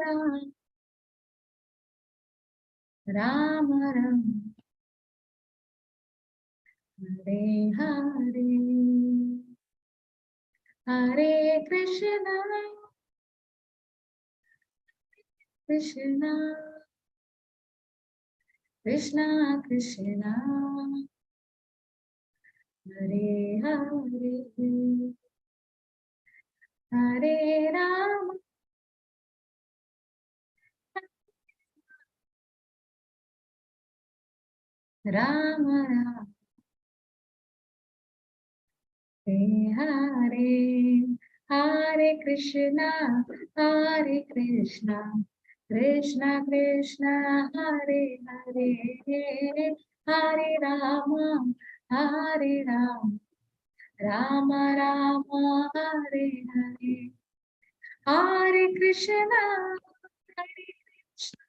Rama Rama, Hare Hare, Hare Krishna, Krishna Krishna Krishna, Hare Hare, Hare Rama, Rama Rama, Hare Hare, Hare Krishna, Hare Krishna, Krishna Krishna, Hare Hare, Hare Rama, Hare Rama, Rama Rama, Hare Hare, Hare Krishna, Hare Krishna,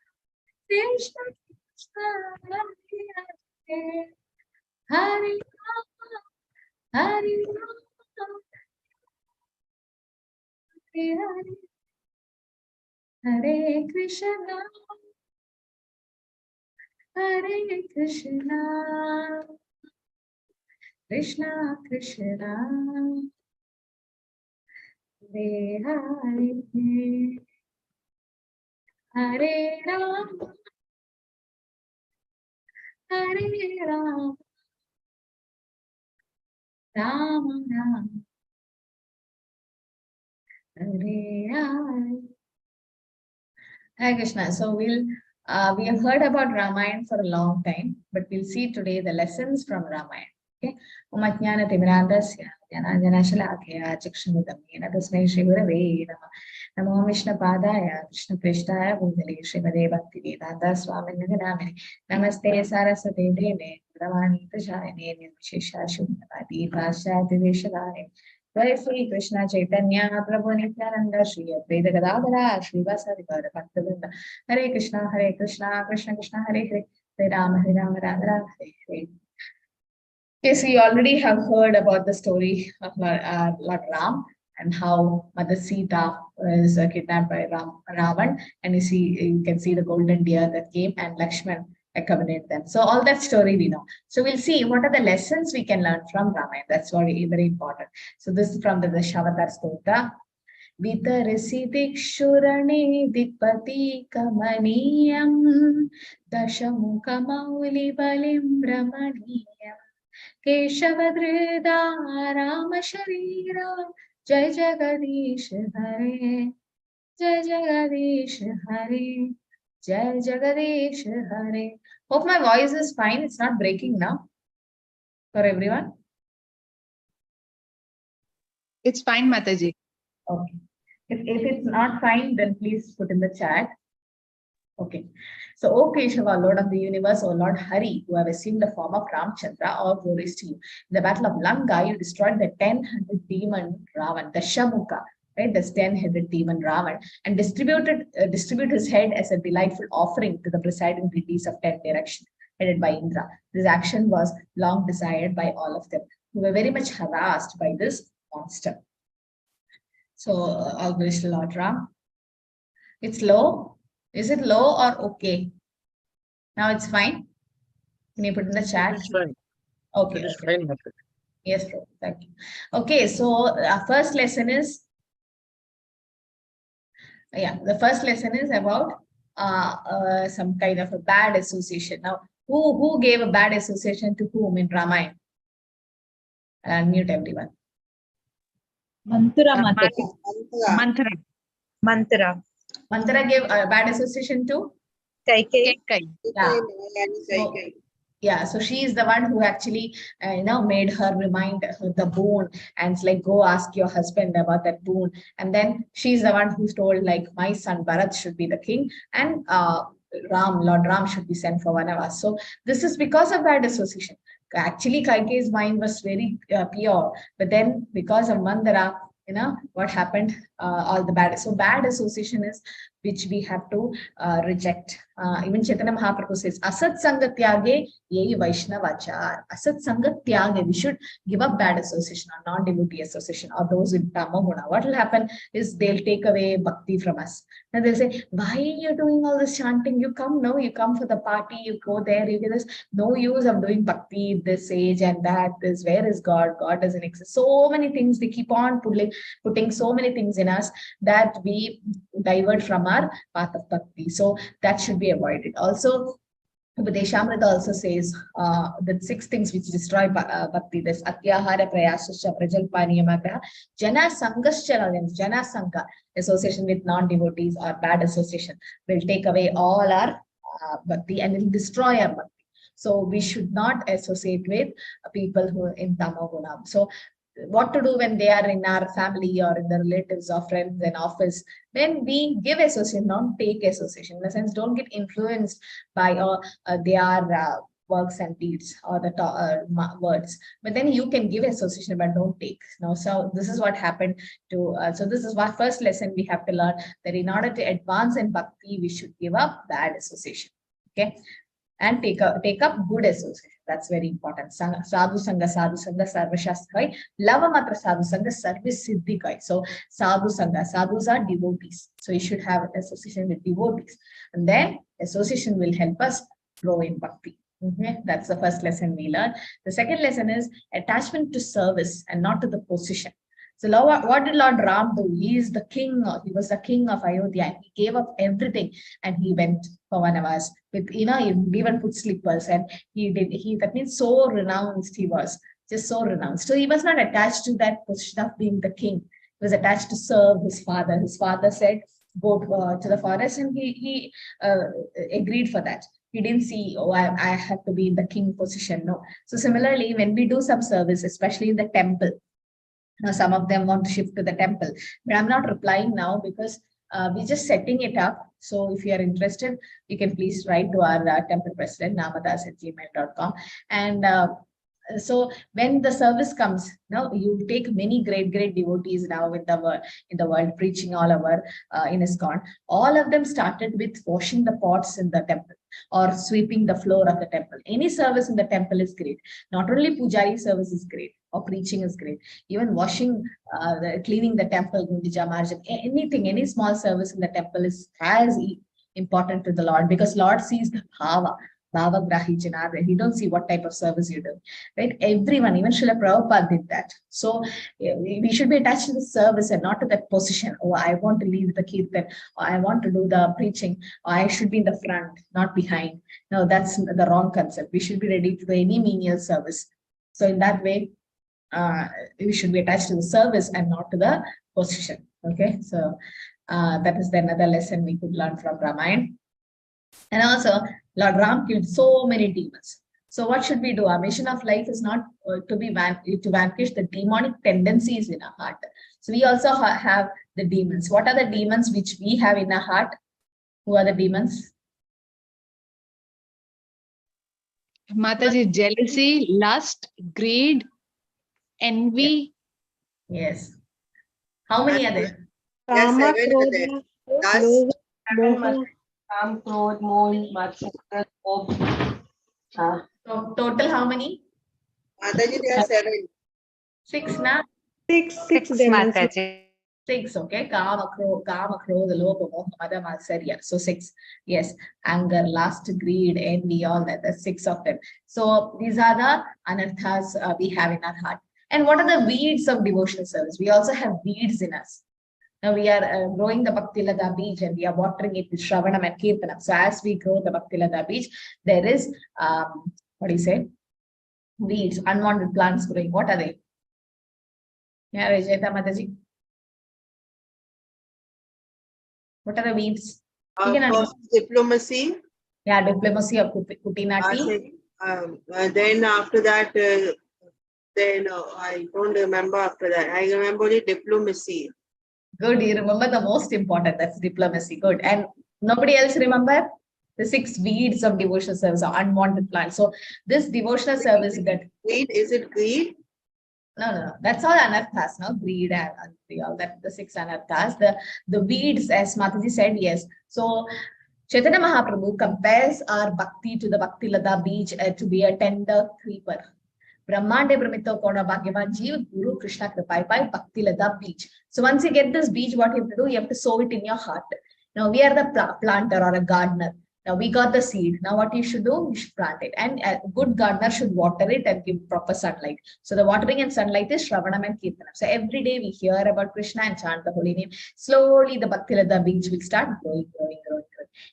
Krishna Krishna, Hare Hare, Hare Rama, Hare Rama, Hare Hare, Hare Krishna, Hare Krishna, Krishna Krishna, Hare Hare, Hare Rama, Hare Rama, Rama Rama, Hare Hare. Hare Krishna. So we have heard about Ramayana for a long time, but we'll see today the lessons from Ramayana. Okay. Umatjnana timirandasya jnanashalakaya chakshmidamena tasmai Shri Gurave Namah. Namo Vishnu Padaya Krishna Prishtaya Bhutale Srimade Bhakti Vedanta Swamini Namini Namaste Saraswate Deve Gauravani Prajayane Nirvishesha Shubhavati Paschati Veshadaya. Jai Sri Krishna Chaitanya Prabhu Nityananda Shri Advaita Gadadhara Shri Vasari Gaura Bhaktivinoda. Hare Krishna Krishna Krishna Hare Hare, Hare Rama Rama Hare Hare. Okay, so you already have heard about the story of Lord Ram and how Mother Sita was kidnapped by Ravan, and you can see the golden deer that came and Lakshman accompanied them. So all that story we know. So we'll see what are the lessons we can learn from Ramayana. That's very, very important. So this is from the Dashavatar Stotra. Vitarasi dikshurane dikpati kamaniyam dashamukha mauli balim ramaniyam keshavadrida rama sharira jai jagadish hare jai jagadish hare jai jagadish hare. Hope my voice is fine. It's not breaking now for everyone. It's fine, Mataji. Okay. If it's not fine, then please put in the chat. Okay. So, O Keshava, Lord of the universe, O Lord Hari, who have assumed the form of Ramchandra, all glories to you. In the battle of Lanka, you destroyed the 10-headed demon Ravan, the Shamukha, right? This 10-headed demon Ravan, and distribute his head as a delightful offering to the presiding deities of 10 directions, headed by Indra. This action was long desired by all of them, who were very much harassed by this monster. So, all glories to Lord Ram. It's low. Is it low or okay? Now it's fine. Can you put in the chat? It's fine. Okay. It is fine. Yes, bro. Thank you. Okay, so our first lesson is, the first lesson is about some kind of a bad association. Now, who gave a bad association to whom in Ramayana? I'll unmute everyone. Mantra. Mantra gave a bad association to? Kaikai. Yeah. So she is the one who actually, made her remind her the boon, and it's like, go ask your husband about that boon. And then she's the one who's told, like, my son Bharat should be the king, and Lord Ram should be sent for Vanavas. So this is because of that association. Actually, Kaikai's mind was very pure, but then because of Mandara, what happened? all the bad. So bad association is which we have to reject. Even Chaitanya Mahaprabhu says, Asat Sanga Tyage Ye Vaishnavachar. Asat Sanga Tyage. We should give up bad association or non-devotee association or those with Tamoguna. What will happen is they'll take away bhakti from us. And they'll say, why are you doing all this chanting? You come, no, you come for the party, you go there, you get this. No use of doing bhakti, this age and that, this, where is God? God doesn't exist. So many things, they keep on putting so many things in us that we divert from our path of bhakti. So that should be avoided. Also, Upadeshamrita also says the 6 things which destroy bhakti. This Atyahara Prayasasya Prajalpaniyamata Jana Sangascha. Jana Sangha, association with non-devotees or bad association, will take away all our bhakti and it will destroy our bhakti. So we should not associate with people who are in Tamoguna. So what to do when they are in our family or in the relatives or friends and office? When we give association, don't take association. In the sense, don't get influenced by their works and deeds or the words. But then you can give association, but don't take. No, so this is what happened to. So this is what first lesson we have to learn, that in order to advance in bhakti, we should give up bad association. Okay. And take up good association. That's very important. Sadhu Sangha, Sarvashasthai, Lava Matra Sadhu Sangha, Service Siddhikai. So Sadhu Sangha, sadhus are devotees. So you should have an association with devotees. And then association will help us grow in bhakti. Okay, that's the first lesson we learned. The second lesson is attachment to service and not to the position. So what did Lord Ram do? He is the king. He was the king of Ayodhya, and he gave up everything and he went for Vanavas with, he even put slippers, and that means so renounced he was, just so renounced. So he was not attached to that position of being the king. He was attached to serve his father. His father said, go to the forest, and he agreed for that. He didn't see, oh, I have to be in the king position. No. So similarly, when we do some service, especially in the temple, now, some of them want to shift to the temple, but I'm not replying now because we're just setting it up. So if you are interested, you can please write to our temple president, namadas@gmail.com. And so when the service comes, now you take many great devotees now in the world preaching all over in ISKCON. All of them started with washing the pots in the temple or sweeping the floor of the temple. Any service in the temple is great. Not only pujari service is great, or preaching is great. Even washing, cleaning the temple, anything, any small service in the temple is as important to the Lord, because Lord sees the bhava grahi janada. He don't see what type of service you do, right? Everyone, even Srila Prabhupada did that. So we should be attached to the service and not to that position. Oh, I want to lead the kirtan, or I want to do the preaching, or I should be in the front, not behind. No, that's the wrong concept. We should be ready to do any menial service. So in that way, we should be attached to the service and not to the position. Okay, so that is another lesson we could learn from Ramayana. And also, Lord Ram killed so many demons. So what should we do? Our mission of life is not to vanquish the demonic tendencies in our heart. So we also have the demons. What are the demons which we have in our heart? Who are the demons? Mataji, jealousy, lust, greed, envy. Yes. How many are there? Yes, 7 are there. Lust, Kam, Krodh, Moh, Matsya, Lobh. So total how many? Mataji, there are 7. 6, na? Six demons. Mataji. 6, okay. Kama, Krodha, Lobha, Moha, Mada, Matsarya. So 6. Yes. Anger, lust, greed, envy, all that. That's 6 of them. So these are the anarthas we have in our heart. And what are the weeds of devotional service? We also have weeds in us. Now we are growing the Bhakti Lada beach, and we are watering it with Shravanam and Kirtanam. So as we grow the Bhakti Lada beach, there is, what do you say? Weeds, unwanted plants growing. What are they? Yeah, Rajeta Mataji. What are the weeds? Diplomacy. Yeah, diplomacy of Kutinati. Then after that, I don't remember after that. I remember only diplomacy. Good, you remember the most important, that's diplomacy. Good. And nobody else remember? The 6 weeds of devotional service or unwanted plants. So this devotional service that... Greed, is it greed? No. That's all anarthas, no? Greed and all that, the 6 anarthas. The weeds, as Mataji said, yes. So Chaitanya Mahaprabhu compares our bhakti to the Bhakti Lata beach to be a tender creeper. Brahmande Brahmito Kona Bhagyavan Jeev Guru Krishna Kripai by Bhakti Lata beach. So once you get this beach, what you have to do, you have to sow it in your heart. Now we are the planter or a gardener. Now we got the seed. Now what you should do, you should plant it. And a good gardener should water it and give proper sunlight. So the watering and sunlight is Shravanam and Kirtanam. So every day we hear about Krishna and chant the holy name. Slowly the Bhakti Lata beach will start growing.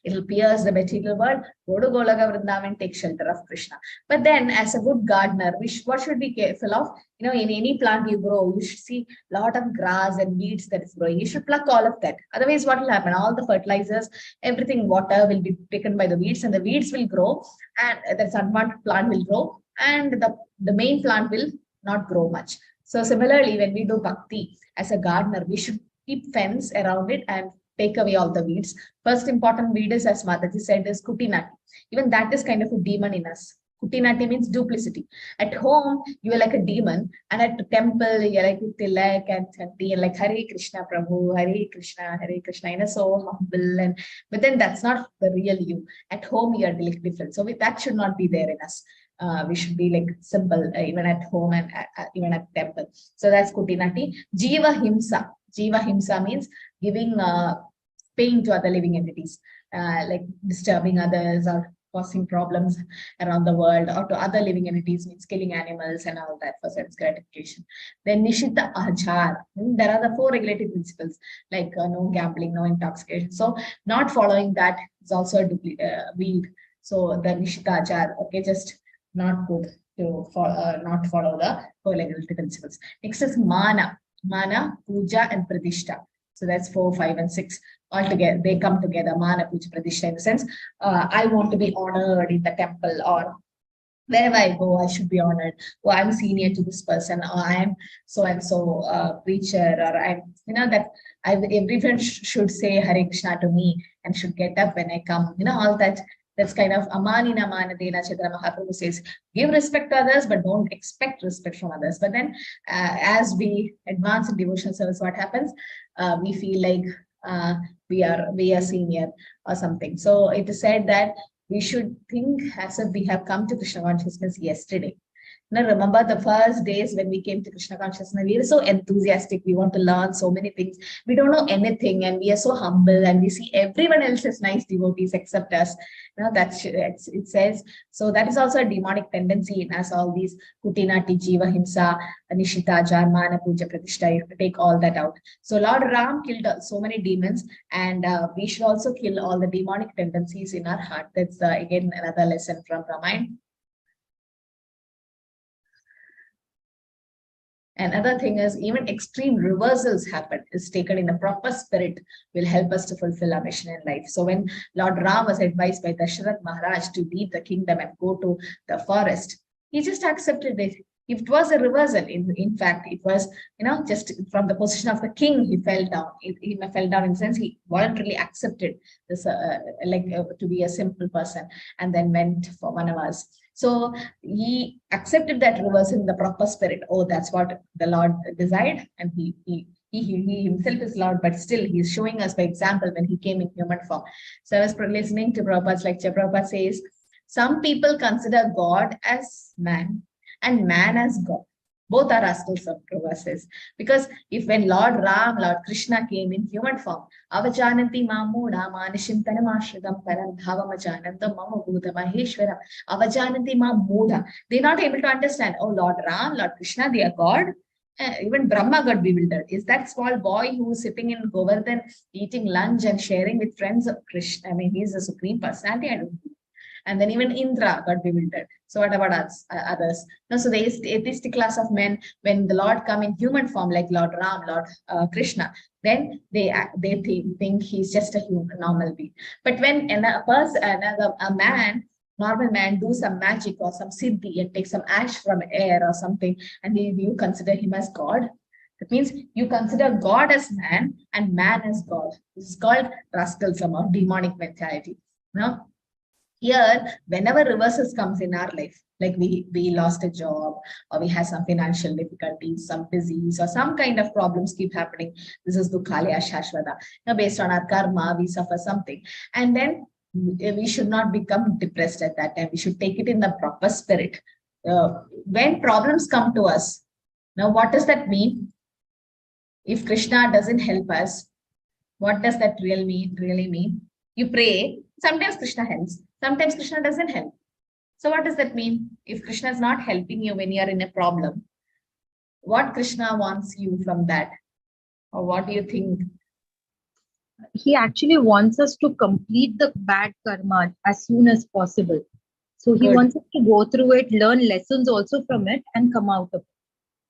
It will pierce the material world, go to Golaga Vrindavan, take shelter of Krishna. But then as a good gardener, what should be careful of? In any plant you grow, you should see a lot of grass and weeds that is growing. You should pluck all of that. Otherwise, what will happen? All the fertilizers, everything, water will be taken by the weeds, and the weeds will grow, and the unwanted plant will grow, and the main plant will not grow much. So similarly, when we do bhakti as a gardener, we should keep fence around it and take away all the weeds. First important weed is, as Mataji said, is kutinati. Even that is kind of a demon in us. Kutinati means duplicity. At home, you are like a demon, and at the temple, you're like tilak and chanti, and like Hare Krishna Prabhu, Hare Krishna, so humble. But then that's not the real you. At home, you are different. So that should not be there in us. We should be like simple, even at home and even at temple. So that's kutinati. Jiva himsa. Jiva himsa means giving pain to other living entities, like disturbing others or causing problems around the world, or to other living entities means killing animals and all that for sense gratification. Then Nishita Achar. There are the 4 regulative principles, like no gambling, no intoxication. So not following that is also a weed. So the Nishita Achar, okay, just not good to not follow the 4 regulative principles. Next is Mana. Mana, Puja, and Pradishta. So that's 4, 5, and 6 all together. They come together. Mana, Puja, Pradishta, in the sense, I want to be honored in the temple, or wherever I go, I should be honored. Oh, I'm senior to this person, or I am so and so preacher, or I'm, that everyone should say Hare Krishna to me and should get up when I come. All that. That's kind of amanina manadena. Chaitanya Mahaprabhu says, give respect to others, but don't expect respect from others. But then as we advance in devotional service, what happens? We feel like we are senior or something. So it is said that we should think as if we have come to Krishna consciousness yesterday. Now, remember the first days when we came to Krishna consciousness, we were so enthusiastic. We want to learn so many things. We don't know anything, and we are so humble, and we see everyone else as nice devotees except us. It says, so that is also a demonic tendency in us, all these kutinati, jiva himsa, nishita, mana, puja, pratishta. You have to take all that out. So Lord Ram killed so many demons, and we should also kill all the demonic tendencies in our heart. That's again another lesson from Ramayana. Another thing is, even extreme reversals happen, is taken in a proper spirit, will help us to fulfill our mission in life. So when Lord Ram was advised by Dasharath Maharaj to leave the kingdom and go to the forest, he just accepted it. It was a reversal. In fact, it was, just from the position of the king, he fell down. He fell down in the sense he voluntarily accepted this, to be a simple person, and then went for Vanavas. So he accepted that reversal in the proper spirit. Oh, that's what the Lord desired, and he himself is Lord, but still he is showing us by example when he came in human form. So I was listening to Prabhupada's lecture. Prabhupada says, some people consider God as man and man as God. Both are rascals of Prabhupada, because if when Lord Ram, Lord Krishna came in human form, avajananti mamuda manishintanam ashridam param bhavamajanandam mama bhuta maheshwaram avajananti mamuda. They're not able to understand, oh, Lord Ram, Lord Krishna, they are God. Even Brahma got bewildered. Is that small boy who is sitting in Govardhan eating lunch and sharing with friends of Krishna? I mean, he's a supreme personality. I don't know. And then even Indra got bewildered. So what about others? No, so the atheistic class of men, when the Lord come in human form, like Lord Ram, Lord Krishna, then they think he's just a human, normal being. But when a normal man do some magic or some siddhi and take some ash from air or something, and you consider him as God, that means you consider God as man and man as God. This is called rascalism or demonic mentality. No? Here, whenever reversals comes in our life, like we lost a job, or we have some financial difficulties, some disease, or some kind of problems keep happening. This is Dukhalya Shashvata. Now, based on our karma, we suffer something. And then we should not become depressed at that time. We should take it in the proper spirit. When problems come to us, now what does that mean? If Krishna doesn't help us, what does that really mean? You pray, sometimes Krishna helps, sometimes Krishna doesn't help. So what does that mean? If Krishna is not helping you when you are in a problem, what Krishna wants you from that? Or what do you think? He actually wants us to complete the bad karma as soon as possible. So he Good. wants us to go through it, learn lessons also from it, and come out of it.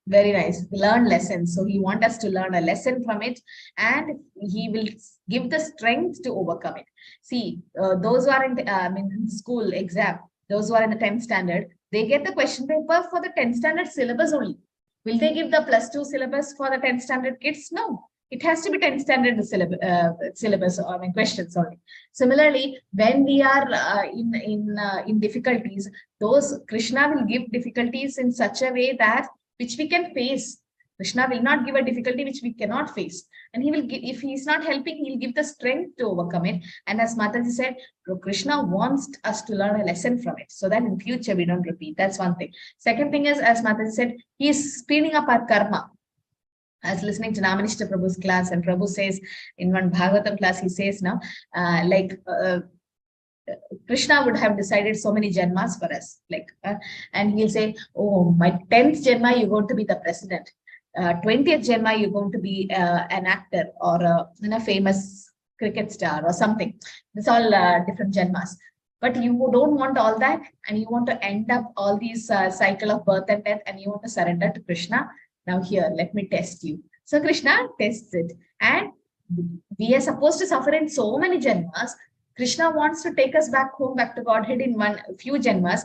Very nice. Learn lessons. So he wants us to learn a lesson from it, and he will give the strength to overcome it. See, those who are in school exam, those who are in the 10th standard, they get the question paper for the 10th standard syllabus only. Will they give the +2 syllabus for the 10th standard kids? No. It has to be 10th standard syllabus, questions only. Similarly, when we are in difficulties, those Krishna will give difficulties in such a way that which we can face. Krishna will not give a difficulty which we cannot face. And he will give, if he is not helping, he will give the strength to overcome it. And as Mataji said, Krishna wants us to learn a lesson from it so that in future we don't repeat. That's one thing. Second thing is, as Mataji said, he is speeding up our karma. I was listening to Namanishta Prabhu's class, and Prabhu says in one Bhagavatam class, he says now, Krishna would have decided so many janmas for us, and he'll say, oh, my 10th janma, you're going to be the president. 20th janma, you're going to be an actor or a famous cricket star or something. It's all different janmas. But you don't want all that, and you want to end up all these cycle of birth and death, and you want to surrender to Krishna. Now here, let me test you. So Krishna tests it. And we are supposed to suffer in so many janmas. Krishna wants to take us back home, back to Godhead in few janmas.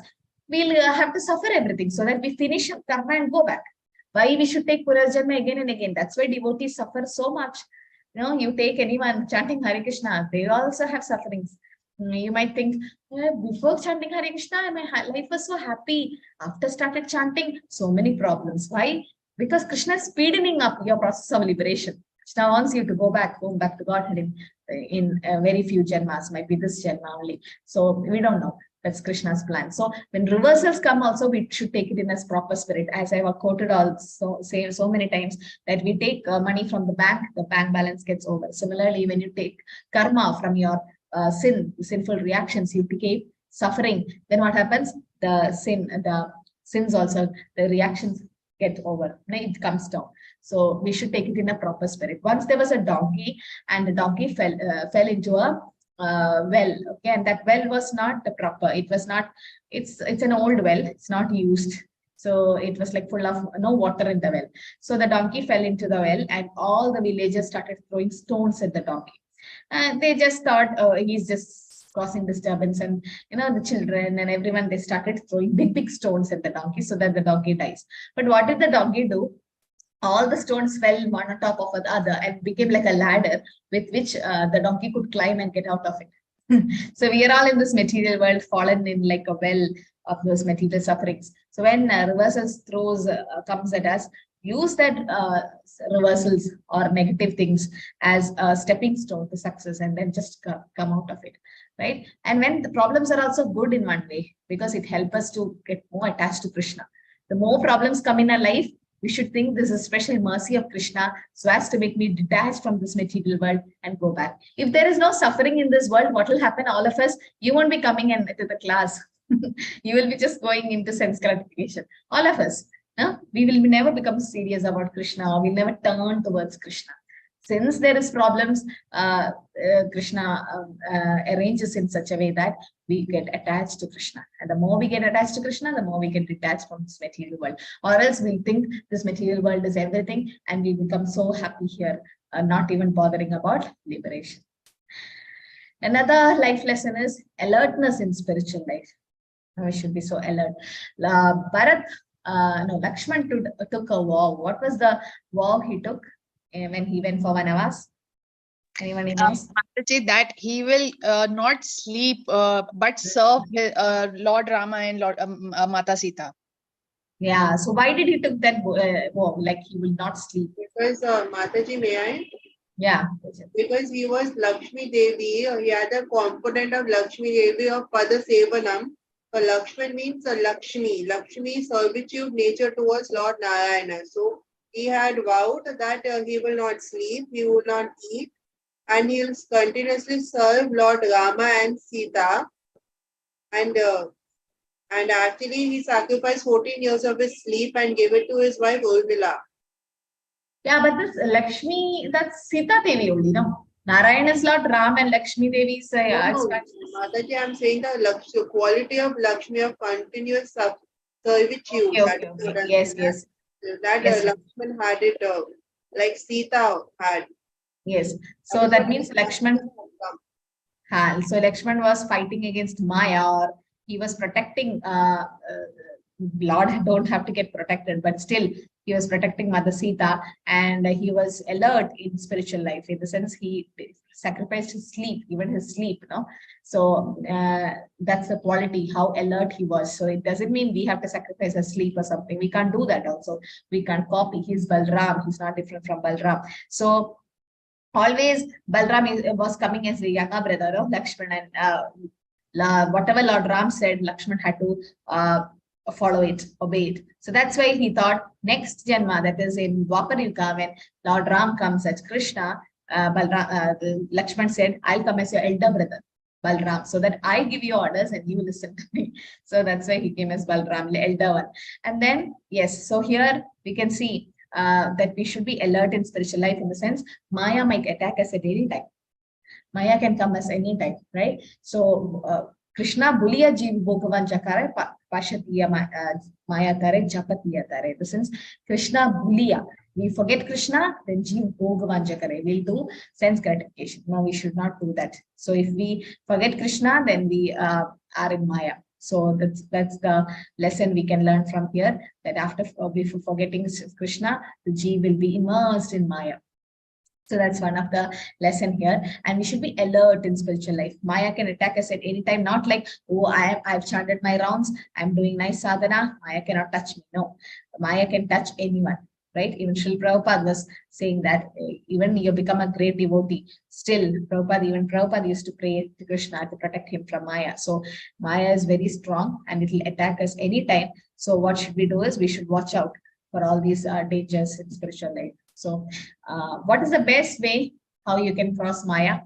We'll have to suffer everything so that we finish karma and go back. Why we should take Purarjanma again and again? That's why devotees suffer so much. You take anyone chanting Hare Krishna, they also have sufferings. You might think, before chanting Hare Krishna, my life was so happy. After started chanting, so many problems. Why? Because Krishna is speeding up your process of liberation. Krishna wants you to go back home, back to Godhead in very few janmas, might be this janma only. So we don't know. That's Krishna's plan. So when reversals come also, we should take it in a proper spirit. As I have quoted also so many times, that we take money from the bank balance gets over. Similarly, when you take karma from your sinful reactions, you keep suffering. Then what happens? The sins also, the reactions get over. It comes down. So we should take it in a proper spirit. Once there was a donkey, and the donkey fell into a well. Okay, and that well was not the proper. It was not. It's an old well. It's not used. So it was like full of no water in the well. So the donkey fell into the well, and all the villagers started throwing stones at the donkey. And they just thought, oh, he's just causing disturbance, and the children and everyone, they started throwing big stones at the donkey so that the donkey dies. But what did the donkey do? All the stones fell one on top of the other and became like a ladder with which the donkey could climb and get out of it. So we are all in this material world, fallen in like a well of those material sufferings. So when reversals comes at us, use that reversals or negative things as a stepping stone to success, and then just come out of it, right? And when the problems are also good in one way, because it helps us to get more attached to Krishna. The more problems come in our life, we should think this is a special mercy of Krishna so as to make me detached from this material world and go back. If there is no suffering in this world, what will happen? All of us, you won't be coming into the class. You will be just going into sense gratification. All of us. We will never become serious about Krishna, or we'll never turn towards Krishna. Since there is problems, Krishna arranges in such a way that we get attached to Krishna. And the more we get attached to Krishna, the more we get detached from this material world. Or else we think this material world is everything, and we become so happy here, not even bothering about liberation. Another life lesson is alertness in spiritual life. We should be so alert. Lakshman took a vow. What was the vow he took when he went for Vanavas? Anyone knows? Mataji, that he will not sleep but serve Lord Rama and Lord Mata Sita. Yeah. So why did he took that vow? Like he will not sleep. Because Mataji, may I? Yeah. Because he was Lakshmi Devi, he had a component of Lakshmi Devi of Pada Sevanam. So Lakshman means Lakshmi. Lakshmi servitude nature towards Lord Narayana. So he had vowed that he will not sleep, he will not eat, and he will continuously serve Lord Rama and Sita. And actually he sacrificed 14 years of his sleep and gave it to his wife Urmila. Yeah, but this Lakshmi, that's Sita Devi only, no? Narayana is Lord Ram and Lakshmi Devi is Mataji, I'm saying the quality of Lakshmi of continuous servitude. Okay. Yes. That Yes. Lakshman had it like Sita had. Yes. So that means Lakshman. So Lakshman was fighting against Maya, or he was protecting Lord don't have to get protected, but still he was protecting Mother Sita, and he was alert in spiritual life. In the sense, he sacrificed his sleep, even his sleep, no? So that's the quality, how alert he was. So it doesn't mean we have to sacrifice our sleep or something. We can't do that also. We can't copy. He's Balram. He's not different from Balram. So always Balram was coming as the younger brother of Lakshman, and whatever Lord Ram said, Lakshman had to follow it, obey it. So that's why he thought next Janma, that is in Dwapar Yuga, when Lord Ram comes as Krishna, Lakshman said, I'll come as your elder brother, Balram, so that I give you orders and you listen to me. So that's why he came as Balram, the elder one. And then, yes, so here we can see that we should be alert in spiritual life, in the sense, Maya might attack us at any time. Maya can come as any time, right? So Krishna buliya jeev bhagavan jakare pashatiya Maya tare japatiya tare. The sense Krishna buliya. We forget Krishna, then jeev bhagavan jakare. We'll do sense gratification. No, we should not do that. So if we forget Krishna, then we are in Maya. So that's the lesson we can learn from here, that after before forgetting Krishna, the jeev will be immersed in Maya. So that's one of the lesson here. And we should be alert in spiritual life. Maya can attack us at any time, not like, oh, I've chanted my rounds, I'm doing nice sadhana, Maya cannot touch me. No, Maya can touch anyone, right? Even Srila Prabhupada was saying that even you become a great devotee, still even Prabhupada used to pray to Krishna to protect him from Maya. So Maya is very strong and it will attack us anytime. So what should we do is we should watch out for all these dangers in spiritual life. So what is the best way how you can cross Maya?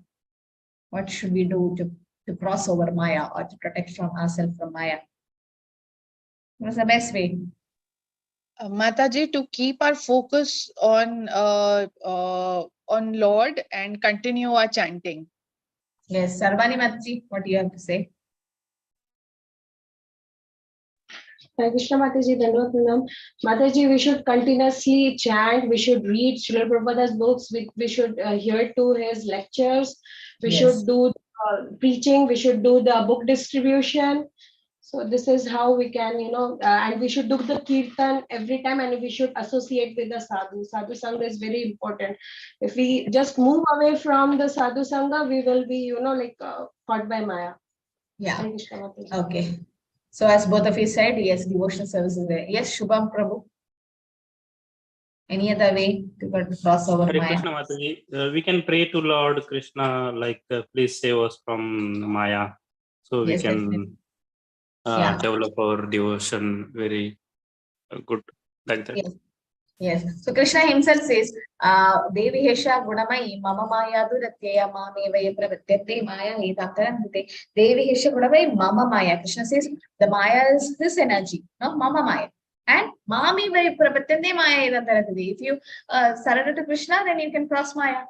What should we do to cross over Maya, or to protect from ourselves from Maya? What's the best way? Mataji, to keep our focus on Lord and continue our chanting. Yes, Sarvani Mataji, what do you have to say? Hare Krishna Mataji, Dandavad Pranam. Mataji, we should continuously chant, we should read Srila Prabhupada's books, we should hear to his lectures, we Yes. should do preaching, we should do the book distribution. So this is how we can, and we should do the kirtan every time, and we should associate with the sadhu. Sadhu Sangha is very important. If we just move away from the sadhu Sangha, we will be, caught by Maya. Yeah. Hare Krishna Mataji. Okay. So as both of you said, yes, devotional service is there. Yes, Shubham Prabhu. Any other way to cross over Hare Maya? Krishna Mataji. We can pray to Lord Krishna, like, please save us from Maya. So we Yes, can definitely. Yeah. develop our devotion very good, like that. Yes. Yes. So Krishna himself says, Devi Hesha Gunamai Mama Maya Duratya Mame Vaya Pravatyate Maya Hitantarante. Devi Hesha Gunamai Mama Maya. Krishna says the Maya is this energy, no? Mama Maya. And Mami Vaya Pravatyate Maya Hitantarante. If you surrender to Krishna, then you can cross Maya.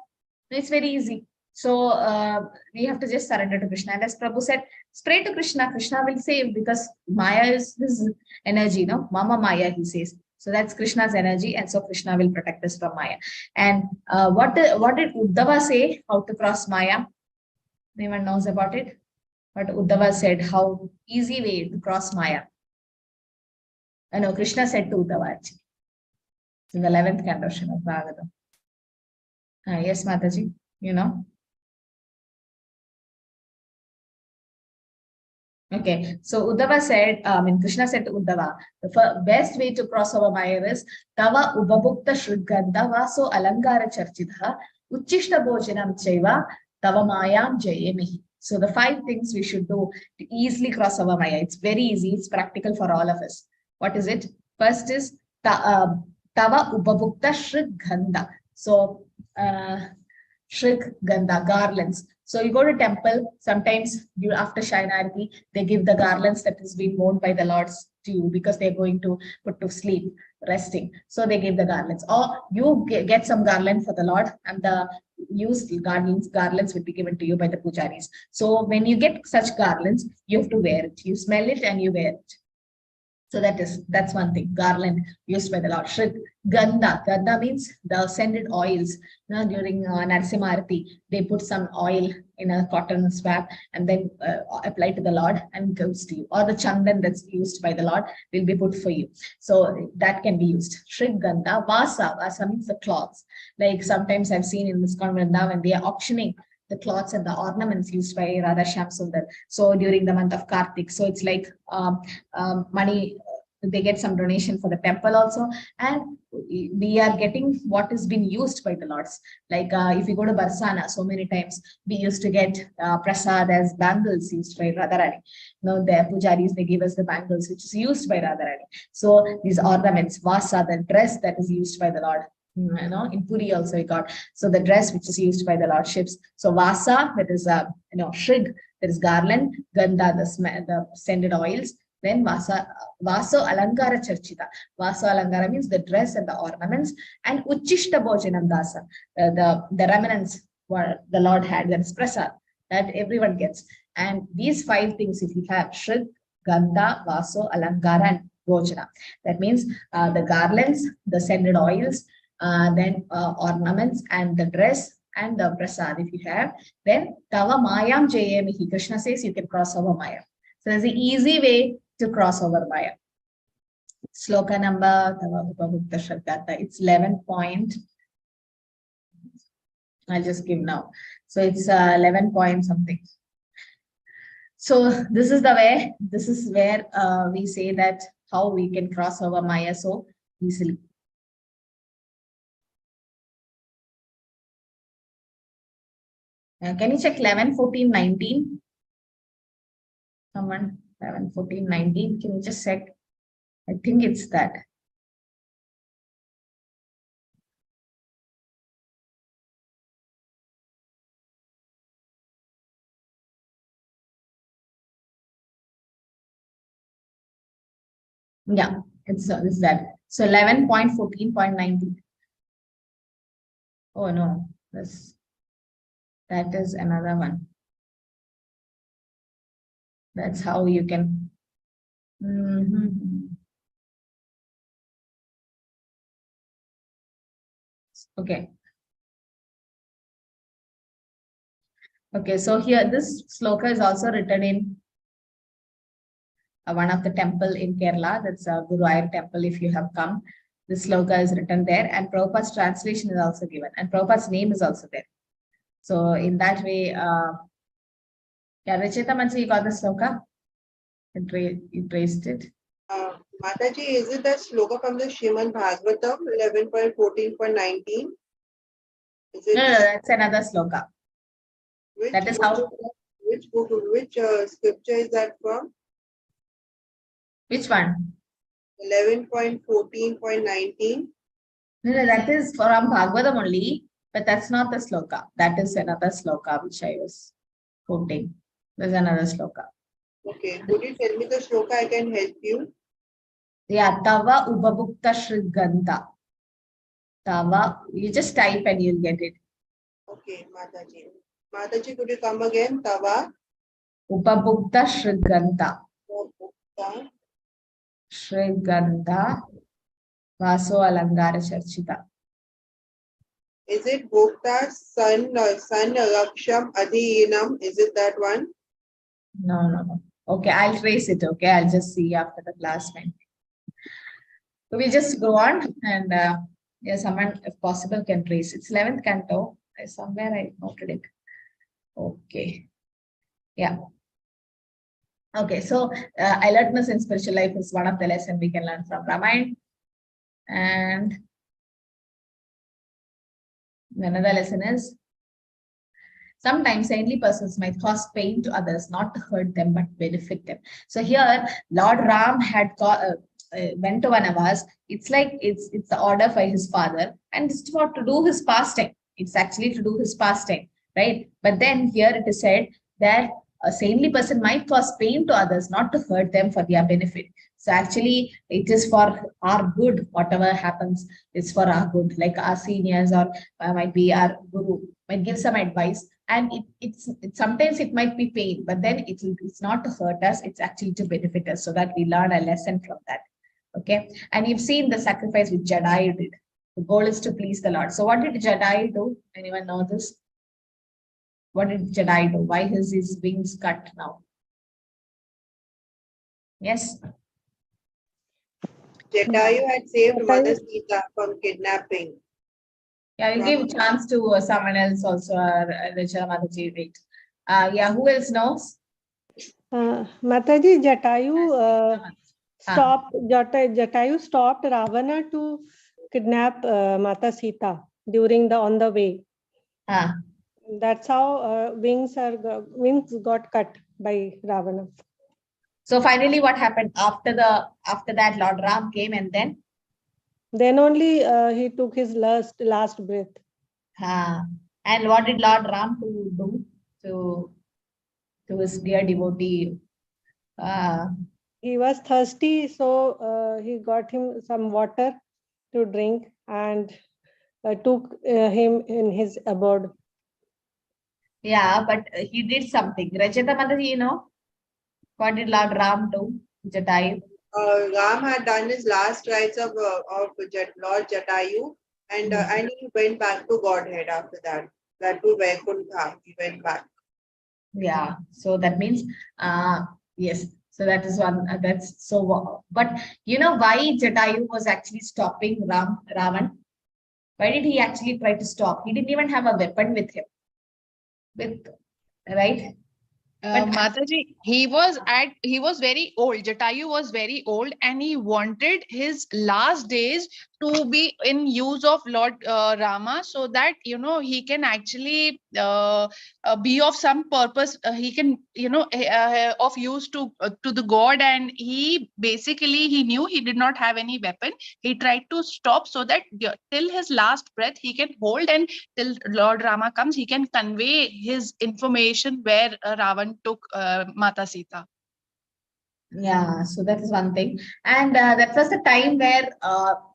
It's very easy. So we have to just surrender to Krishna. And as Prabhu said, pray to Krishna. Krishna will save, because Maya is his energy, no? Mama Maya, he says. So that's Krishna's energy, and so Krishna will protect us from Maya. And what did Uddhava say? How to cross Maya? Anyone knows about it? What Uddhava said? How easy way to cross Maya? No, Krishna said to Uddhava actually. In the 11th canto of Bhagavatam. Yes, Mataji, you know. Okay, so Uddhava said, Krishna said to Uddhava, the best way to cross over Maya is Tava Ubabhukta Shrugandha Vaso Alangara Charchitha Uchishta Bhojanam Chaiva Tava Mayam Jayemihi. So the 5 things we should do to easily cross over Maya. It's very easy, it's practical for all of us. What is it? First is Tava Ubabhukta Shrugandha. So Shrugandha, garlands. So you go to temple, sometimes you after Shainarati, they give the garlands that has been worn by the lords to you because they're going to put to sleep, resting. So they give the garlands. Or you get some garland for the Lord and the used garlands will be given to you by the pujaris. So when you get such garlands, you have to wear it. You smell it and you wear it. So that's one thing, garland used by the Lord. Shrik, Gandha. Gandha means the scented oils. During Narasimha, they put some oil in a cotton swab and then apply to the Lord and goes to you. Or the chandan that's used by the Lord will be put for you. So that can be used. Shrik, Gandha. Vasa. Vasa means the cloths. Like sometimes I've seen in ISKCON when they are auctioning the cloths and the ornaments used by Radha Shyam Sundar. So during the month of Kartik, so it's like money, they get some donation for the temple also, and we are getting what has been used by the lords. Like if you go to Barsana, so many times we used to get prasad as bangles used by Radharani. Now the pujaris, they give us the bangles which is used by Radharani. So these ornaments, vasa, the dress that is used by the Lord. In Puri also we got, so the dress which is used by the lordships. So vasa, that is shrig, that is garland. Gandha, the scented oils. Then vaso alangara charchita. Vaso alangara means the dress and the ornaments. And uchishta bhojanam dasa, the remnants what the Lord had, that is prasad, that everyone gets. And these 5 things, if you have shrig, gandha, vaso, alangara, and bhojana, that means the garlands, the scented oils, then ornaments and the dress and the prasad, if you have, then tava mayam jayemihi. Krishna says you can cross over Maya. So there's an easy way to cross over Maya. Sloka number, it's 11 point. I'll just give now. So it's 11 point something. So this is the way, this is where we say that how we can cross over Maya so easily. Can you check 11, 14, 19? Someone, 11, 14, 19. Can you just check? I think it's that. Yeah, it's that. So 11.14.19. Oh no, that is another one. That's how you can. Okay. Okay, so here this sloka is also written in one of the temple in Kerala. That's a Guruvayur temple. If you have come, this sloka is written there, and Prabhupada's translation is also given, and Prabhupada's name is also there. So in that way, yeah, Rachita Mansi, you got the sloka? You traced it. Mataji, is it that sloka from the Srimad Bhagavatam 11.14.19? No, that's another sloka. That is how. Which book, which scripture is that from? Which one? 11.14.19. No, that is from Bhagavatam only, but that's not the sloka. That is another sloka which I was quoting. There's another sloka. Okay, could you tell me the sloka? I can help you. Yeah, Tava Ubabhukta Shriganta. Tava, you just type and you'll get it. Okay, Mataji. Mataji, could you come again? Tava Ubabhukta Shriganta. Ubabhukta Shriganta Vaso Alangara Charchita. Is it Bhokta San Raksham Adhinam? Is it that one? No. Okay, I'll trace it. Okay, I'll just see after the class. So we just go on and yeah, someone, if possible, can trace. It's 11th canto. Somewhere I noted it. Okay. Yeah. Okay, so alertness in spiritual life is one of the lessons we can learn from Ramayana. And another lesson is sometimes saintly persons might cause pain to others, not to hurt them, but benefit them. So here, Lord Ram had went to Vanavas. It's like it's the order for his father, and it's for to do his pastime. It's actually to do his pastime, right? But then here it is said that a saintly person might cause pain to others, not to hurt them for their benefit. So actually, it is for our good. Whatever happens is for our good. Like our seniors or might be our guru might give some advice, and it's sometimes it might be pain, but then it's not to hurt us. It's actually to benefit us, so that we learn a lesson from that. Okay, and you've seen the sacrifice which Jadayu did. The goal is to please the Lord. So what did Jadayu do? Anyone know this? What did Jadayu do? Why is his wings cut now? Yes. Jatayu had saved Mother Sita from kidnapping. Yeah, I'll give a chance to someone else also. Wait. Yeah, who else knows? Mataji, Jatayu stopped Ravana to kidnap Mata Sita during on the way. That's how wings got cut by Ravana. So finally, what happened after that? Lord Ram came, and then only he took his last breath. And what did Lord Ram do to his dear devotee? He was thirsty, so he got him some water to drink and took him in his abode. Yeah, but he did something. Rajata Mataji, you know, what did Lord Ram do? Jatayu. Ram had done his last rites of Lord Jatayu, and he went back to Godhead after that. That to Vaikuntha, he went back. Yeah, so that means, yes. So that is one. That's so. But you know why Jatayu was actually stopping Ravan? Why did he actually try to stop? He didn't even have a weapon with him. Right? Mataji, he was very old. Jatayu was very old, and he wanted his last days to be in use of Lord Rama, so that he can actually be of some purpose. He can of use to the God, and he knew he did not have any weapon. He tried to stop so that till his last breath he can hold, and till Lord Rama comes, he can convey his information where Ravan took Mata Sita. Yeah, so that is one thing. And that was the time where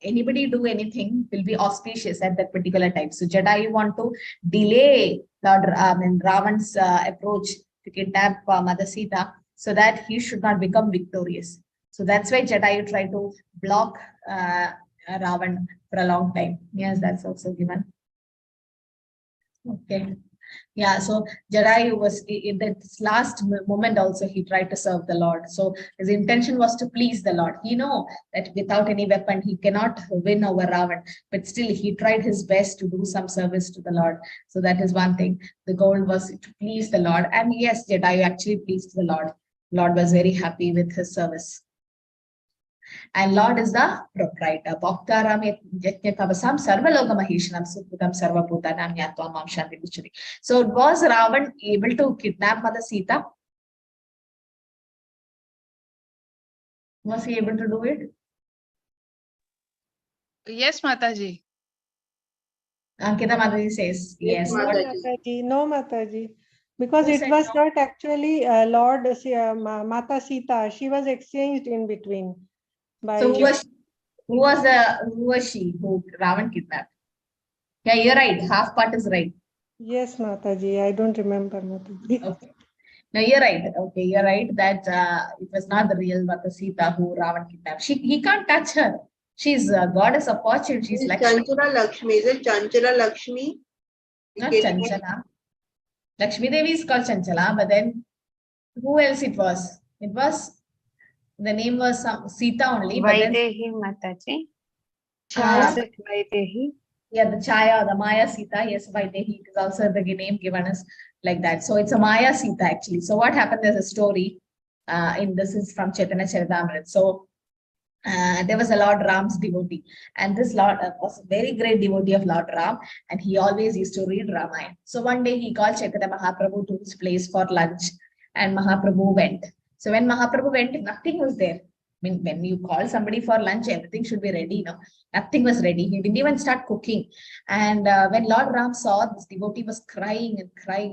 anybody do anything will be auspicious at that particular time. So Jadayu want to delay Ravan's approach to kidnap Mother Sita, so that he should not become victorious. So that's why Jadayu tried to block Ravan for a long time. Yes, that's also given. Okay. Yeah, so Jadayu was in that last moment also he tried to serve the Lord. So his intention was to please the Lord. He know that without any weapon he cannot win over Ravan, but still he tried his best to do some service to the Lord. So that is one thing. The goal was to please the Lord, and yes, Jadayu actually pleased the Lord. Lord was very happy with his service. And Lord is the proprietor. Bhaktaram yatnyatavasam sarvaloka maheshanam sukhutam sarvabhutanam yatvam mam shanti vichari. So was Ravan able to kidnap Mother Sita? Was he able to do it? Yes, Mataji. Ankita Mataji says yes. Yes, Mataji. No, Mataji. Because Who it said was no? not actually Lord Mata Sita. She was exchanged in between. So who was she who Ravan kidnapped? Yeah, you're right. Half part is right. Yes, Mataji. I don't remember, Mataji. Okay. No, you're right. Okay, you're right that it was not the real Mata Sita who Ravan kidnapped. He can't touch her. She's a goddess of fortune. She's Lakshmi. Chanchara Lakshmi. Is it Chanchara Lakshmi? Not Chanchala. Lakshmi Devi is called Chanchala, but then who else it was? It was, the name was Sita only. Vaidehi Mataji. Vaidehi. Yeah, the Chaya, the Maya Sita. Yes, Vaidehi is also the name given us like that. So it's a Maya Sita actually. So what happened? There's a story. this is from Chaitanya Charitamrita. So there was a Lord Ram's devotee, and this Lord was a very great devotee of Lord Ram, and he always used to read Ramayana. So one day he called Chaitanya Mahaprabhu to his place for lunch, and Mahaprabhu went. So when Mahaprabhu went, nothing was there. I mean, when you call somebody for lunch, everything should be ready. No, nothing was ready. He didn't even start cooking. And when Lord Ram saw this devotee was crying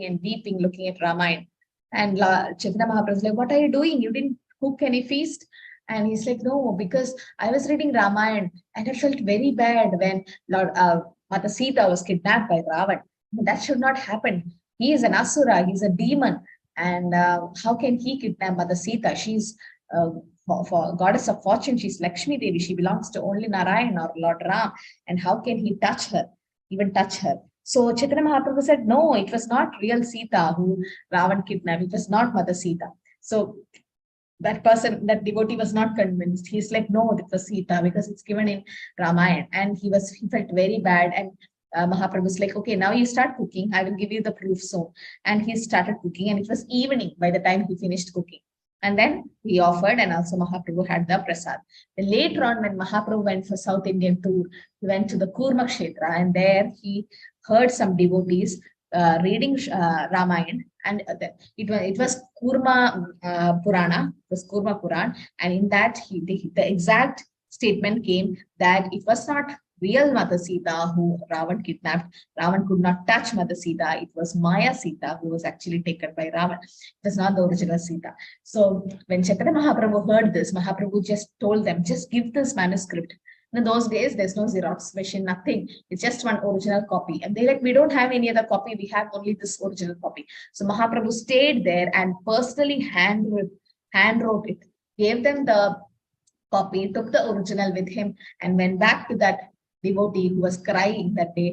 and weeping, looking at Ramayana, and Chaitanya Mahaprabhu was like, "What are you doing? You didn't cook any feast?" And he's like, "No, because I was reading Ramayana and I felt very bad when Mata Sita was kidnapped by Ravan. That should not happen. He is an asura, he's a demon. And how can he kidnap Mata Sita? She's for goddess of fortune, she's Lakshmi Devi. She belongs to only Narayan or Lord Ram. And how can he touch her, even touch her?" So Chaitanya Mahaprabhu said, "No, it was not real Sita who Ravan kidnapped. It was not Mata Sita." So that person, that devotee was not convinced. He's like, "No, it was Sita because it's given in Ramayana." And he felt very bad. And Mahaprabhu was like, "Okay, now you start cooking. I will give you the proof soon." And he started cooking, and it was evening by the time he finished cooking. And then he offered, and also Mahaprabhu had the prasad. Then later on, when Mahaprabhu went for South Indian tour, he went to the Kurma Kshetra, and there he heard some devotees reading Ramayana, and it was Kurma Purana, it was Kurma Puran, and in that the exact statement came that it was not real Mata Sita who Ravan kidnapped. Ravan could not touch Mata Sita. It was Maya Sita who was actually taken by Ravan. It was not the original Sita. So when Chaitanya Mahaprabhu heard this, Mahaprabhu just told them, "Just give this manuscript." In those days, there's no Xerox machine, nothing. It's just one original copy. And they're like, "We don't have any other copy. We have only this original copy." So Mahaprabhu stayed there and personally hand wrote it, gave them the copy, took the original with him, and went back to that devotee who was crying that day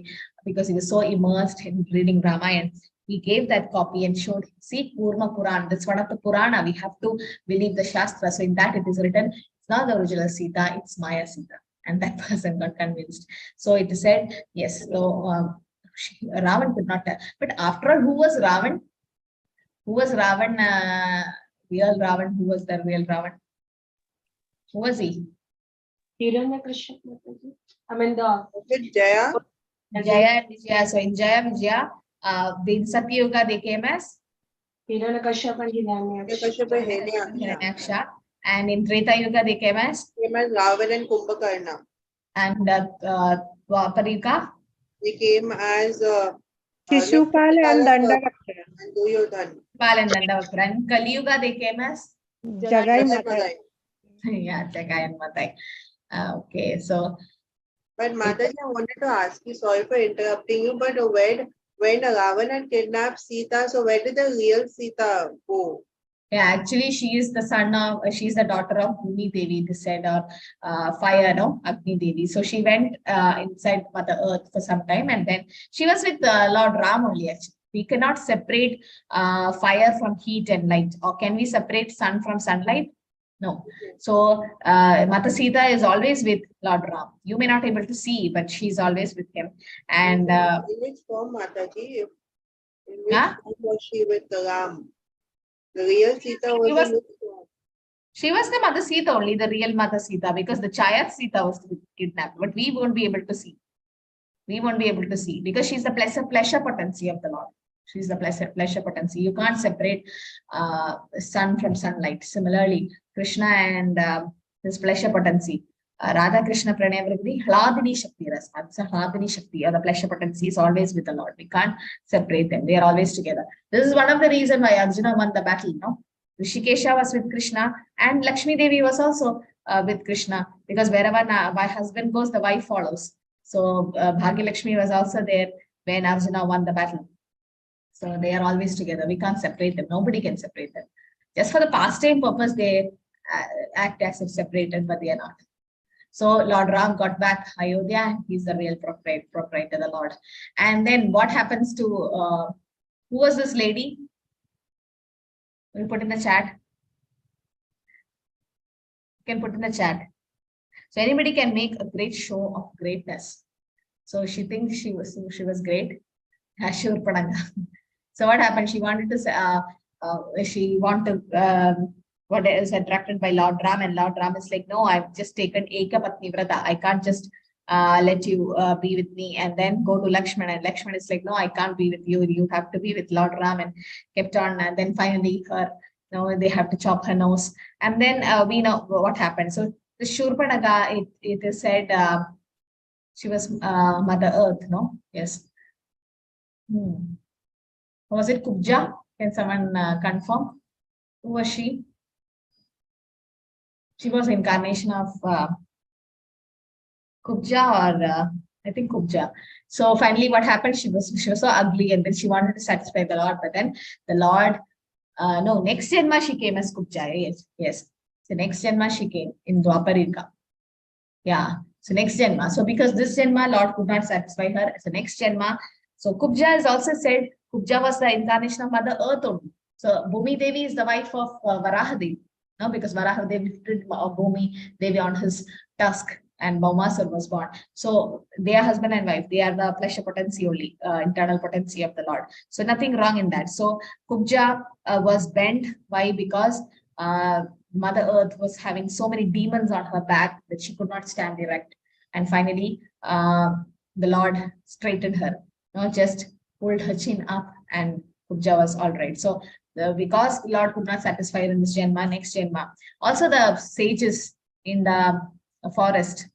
because he was so immersed in reading Ramayana. He gave that copy and showed him, "See, Kurma Puran, that's one of the Purana. We have to believe the Shastra. So in that it is written, it's not the original Sita, it's Maya Sita." And that person got convinced. So it is said, yes, so Ravan could not tell. But after all, who was Ravan? Who was Ravan? Real Ravan? Who was the real Ravan? Who was he? Hiranyakashipu. I mean With Jaya, Jaya and Vijaya. So in Jaya Vijaya, in Satyuga they came as Hiranyakashipu and Kashyapa, Hiranya, Hiranyaksha. And in Treta Yuga they came as came as Ravan and Kumbhakarna. and Dwapara Yuga They came as Shishupal and Dandavakra. and Duryodhan. Pal and Dandavakra. And Kali Yuga they came as Jagai Matai. Matai. yeah, Jagai and Matai. Okay, so But Mataji, I wanted to ask you, sorry for interrupting you, but when Ravan had kidnapped Sita, so where did the real Sita go? yeah, actually she is the she's the daughter of Bhumi Devi, they said, or fire, no, Agni Devi. So she went inside Mother Earth for some time, and then she was with Lord Ram only. Actually, we cannot separate fire from heat and light, or can we separate sun from sunlight? No. So Mata Sita is always with Lord Ram. You may not be able to see, but she's always with him. And In which form, Mataji? In which Huh? form was she with the Ram? The real Sita was, was- in which form? she was the Mata Sita only, the real Mata Sita, because the Chayat Sita was kidnapped, but we won't be able to see. We won't be able to see because she's the pleasure potency of the Lord. She's the pleasure potency. You can't separate sun from sunlight. Similarly, Krishna and his pleasure potency. Radha Krishna Pranaya Vritti, Hladini Shakti Ras. That's a Hladini Shakti, or the pleasure potency is always with the Lord. We can't separate them. They are always together. This is one of the reasons why Arjuna won the battle. No, Rishikesha was with Krishna, and Lakshmi Devi was also with Krishna, because wherever my husband goes, the wife follows. So Bhagya Lakshmi was also there when Arjuna won the battle. So they are always together. We can't separate them. Nobody can separate them. Just for the pastime purpose, they act as if separated, but they are not. So Lord Ram got back Ayodhya, and he's the real proprietor, the Lord. And then what happens to, who was this lady? We'll put in the chat. You can put in the chat. So anybody can make a great show of greatness. So she thinks she was great. So what happened? She wanted to say, what is attracted by Lord Ram, and Lord Ram is like, no, I've just taken Eka Patni Vrata. I can't just let you be with me and then go to Lakshman. And Lakshman is like, no, I can't be with you. You have to be with Lord Ram, and kept on. And then finally, they have to chop her nose. And then we know what happened. So the Shurpanaga, it is said she was Mother Earth, no? Yes. Was it Kubja? Can someone confirm? Who was she? She was incarnation of Kubja, or I think Kubja. So finally, what happened? She was so ugly, and then she wanted to satisfy the Lord. But then the Lord, no, next Janma she came as Kubja. Yes. So next Janma she came in Dwaparika. Yeah. So next Janma. So because this Janma, Lord could not satisfy her. So next Janma. So Kubja is also said, Kubja was the incarnation of Mother Earth only. So Bhumi Devi is the wife of Varaha Devi. No, because Varaha Devi lifted Bhumi Devi on his tusk, and Baumasur was born. So they are husband and wife. They are the pleasure potency only, internal potency of the Lord. So nothing wrong in that. So Kubja was bent. Why? Because Mother Earth was having so many demons on her back that she could not stand erect. And finally, the Lord straightened her, just pulled her chin up, and Kubja was all right. So because Lord could not satisfy her in this Janma, next Janma. Also the sages in the forest,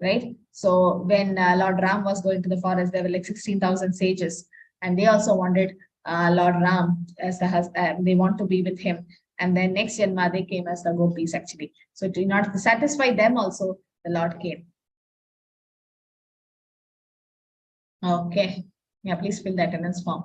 right? So when Lord Ram was going to the forest, there were like 16,000 sages, and they also wanted Lord Ram as the husband. They want to be with him. And then next Janma, they came as the gopis actually. So to not satisfy them also, the Lord came. Okay. Yeah, please fill the attendance form.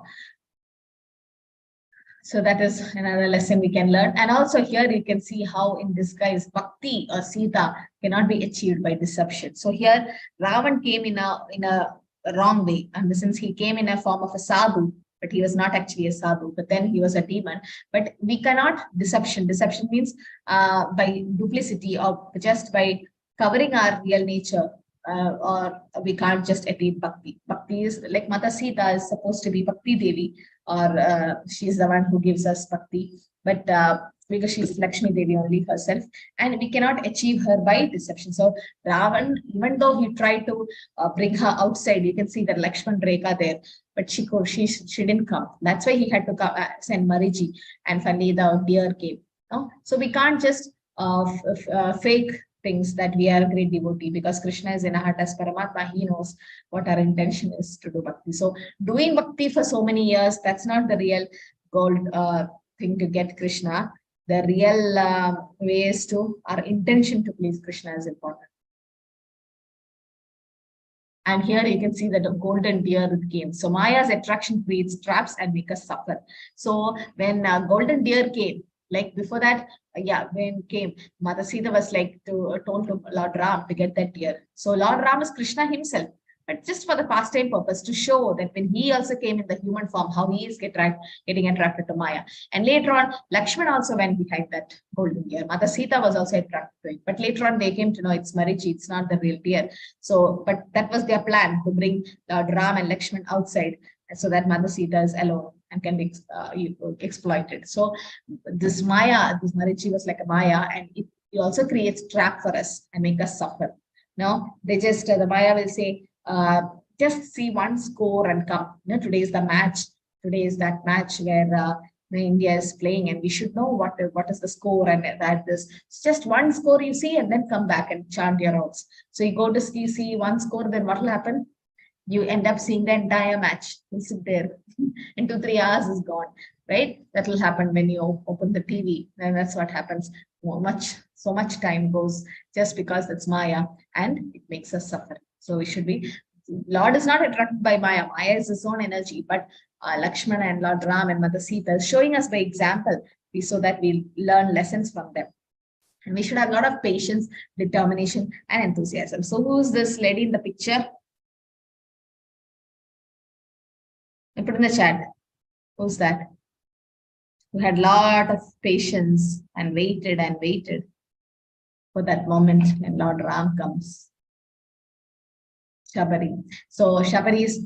So that is another lesson we can learn. And also here you can see how in disguise Bhakti or Sita cannot be achieved by deception. So here Ravan came in a wrong way. And since he came in a form of a sadhu, but he was not actually a sadhu, but then he was a demon. But we cannot deception. Deception means by duplicity or just by covering our real nature. Or we can't just attain Bhakti. Bhakti is like Mata Sita is supposed to be Bhakti Devi, or she's the one who gives us Bhakti, but because she's Lakshmi Devi only herself, and we cannot achieve her by deception. So Ravan, even though he tried to bring her outside, you can see that Lakshman Rekha there, but she didn't come. That's why he had to come, send Mariji, and finally the deer came. No? So we can't just fake things that we are a great devotee, because Krishna is in our heart as Paramatma. He knows what our intention is to do Bhakti. So doing Bhakti for so many years, that's not the real goal thing to get Krishna. The real way is to, our intention to please Krishna is important. And here you can see that the golden deer came. So Maya's attraction creates traps and makes us suffer. So when golden deer came, like before that, when came, Mother Sita was like told to Lord Ram to get that deer. So Lord Ram is Krishna himself, but just for the pastime purpose, to show that when he also came in the human form, how he is getting attracted to Maya. And later on, Lakshman also went behind that golden deer. Mother Sita was also attracted to it. But later on, they came to know it's Mariji, it's not the real deer. So, but that was their plan, to bring Lord Ram and Lakshman outside, so that Mother Sita is alone and can be exploited. So this Maya, this Mariji was like a Maya, and it also creates trap for us and make us suffer. No, they just, the Maya will say, just see one score and come. Today is the match. Today is that match where India is playing, and we should know what is the score, and that this. It's just one score you see, and then come back and chant your rounds. So you go to see one score, then what will happen? You end up seeing the entire match. You sit there, in 2-3 hours is gone, right? That will happen when you open the TV. And that's what happens. So much time goes just because it's Maya, and it makes us suffer. So we should be, Lord is not attracted by Maya. Maya is his own energy, but Lakshmana and Lord Ram and Mother Sita is showing us by example, so that we learn lessons from them. And we should have a lot of patience, determination, and enthusiasm. So who's this lady in the picture? I put in the chat. Who's that? Who had a lot of patience and waited for that moment when Lord Ram comes. Shabari. So Shabari is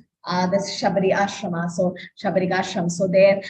this Shabari Ashrama, so Shabari Ashram. So there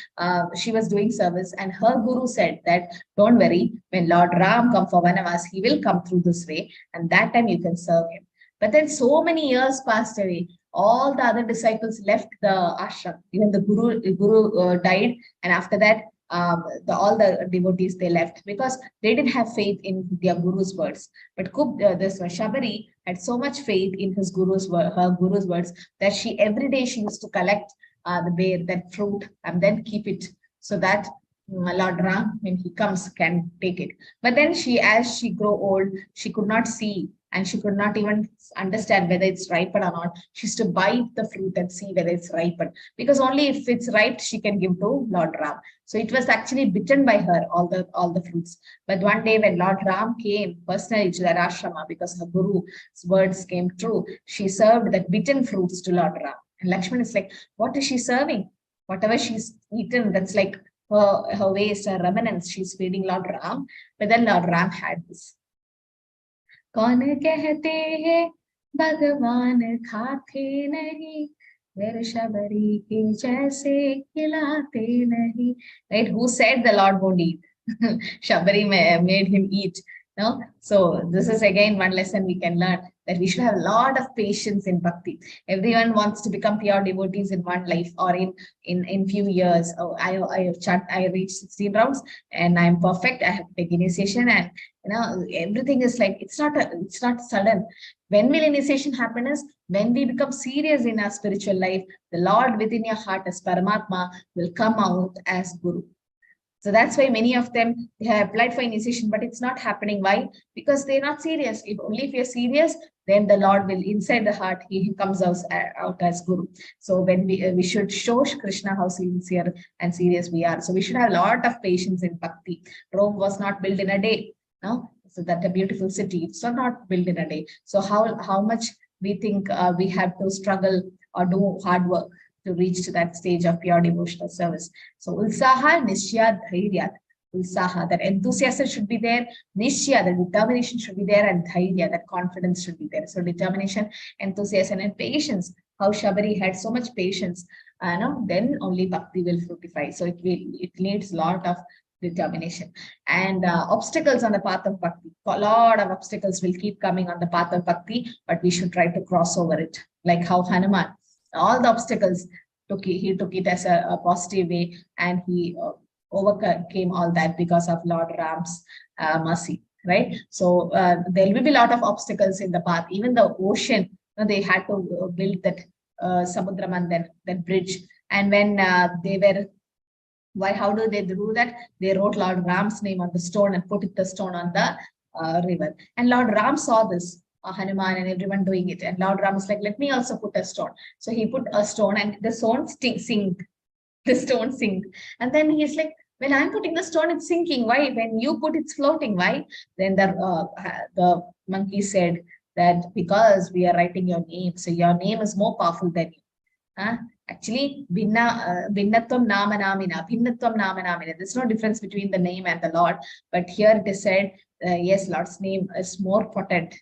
she was doing service, and her guru said that don't worry, when Lord Ram come for Vanavas, he will come through this way, and that time you can serve him. But then so many years passed away. All the other disciples left the ashram. Even the guru died, and after that, all the devotees they left because they didn't have faith in their guru's words. But this Shabari had so much faith in her guru's words that she every day she used to collect that fruit and then keep it so that Lord Ram, when he comes, can take it. But then as she grew old, she could not see and she could not even understand whether it's ripened or not. She used to bite the fruit and see whether it's ripened, because only if it's ripe, she can give to Lord Ram. So it was actually bitten by her, all the fruits. But one day when Lord Ram came personally to that ashrama, because her guru's words came true, she served that bitten fruits to Lord Ram. And Lakshman is like, what is she serving? Whatever she's eaten, that's like her waste, her remnants, she's feeding Lord Ram. But then Lord Ram had this. कौन कहते हैं भगवान खाते नहीं, मेरे शबरी के जैसे खिलाते नहीं. Right? Who said the Lord won't eat? Shabari made him eat. No? So this is again one lesson we can learn, that we should have a lot of patience in bhakti. Everyone wants to become pure devotees in one life or in few years. Oh, I reached 16 rounds and I'm perfect. I have to take initiation, and everything is like it's not sudden. When will initiation happen is when we become serious in our spiritual life. The Lord within your heart as Paramatma will come out as Guru. So that's why many of them, they have applied for initiation, but it's not happening. Why? Because they're not serious. If you're serious, then the Lord will, inside the heart, he comes out as Guru. So when we should show Krishna how sincere and serious we are. So we should have a lot of patience in bhakti. Rome was not built in a day. No? So that's a beautiful city. It's not built in a day. So how much we think we have to struggle or do hard work to reach to that stage of pure devotional service. So Ulsaha, Nishya, Dhairya. Ulsaha, that enthusiasm should be there. Nishya, the determination should be there. And Dhairya, that confidence should be there. So determination, enthusiasm, and patience. How Shabari had so much patience, then only bhakti will fructify. So it needs a lot of determination. And obstacles on the path of bhakti. A lot of obstacles will keep coming on the path of bhakti, but we should try to cross over it. Like how Hanuman, all the obstacles he took it as a positive way, and he overcame all that because of Lord Ram's mercy, right? So there will be a lot of obstacles in the path. Even the ocean, they had to build that Samudraman, that bridge. And when how do they do that? They wrote Lord Ram's name on the stone and put the stone on the river. And Lord Ram saw this. Hanuman and everyone doing it, and Lord Ram was like, let me also put a stone. So he put a stone, and the stone sinked. The stone sinked. And then he's like, when I'm putting the stone, it's sinking. Why? When you put it's floating. Why? Then the monkey said that because we are writing your name, so your name is more powerful than you. Actually, Bhinnatvam Nama Namina, Bhinnatvam Nama Namina. There's no difference between the name and the Lord. But here they said, yes, Lord's name is more potent.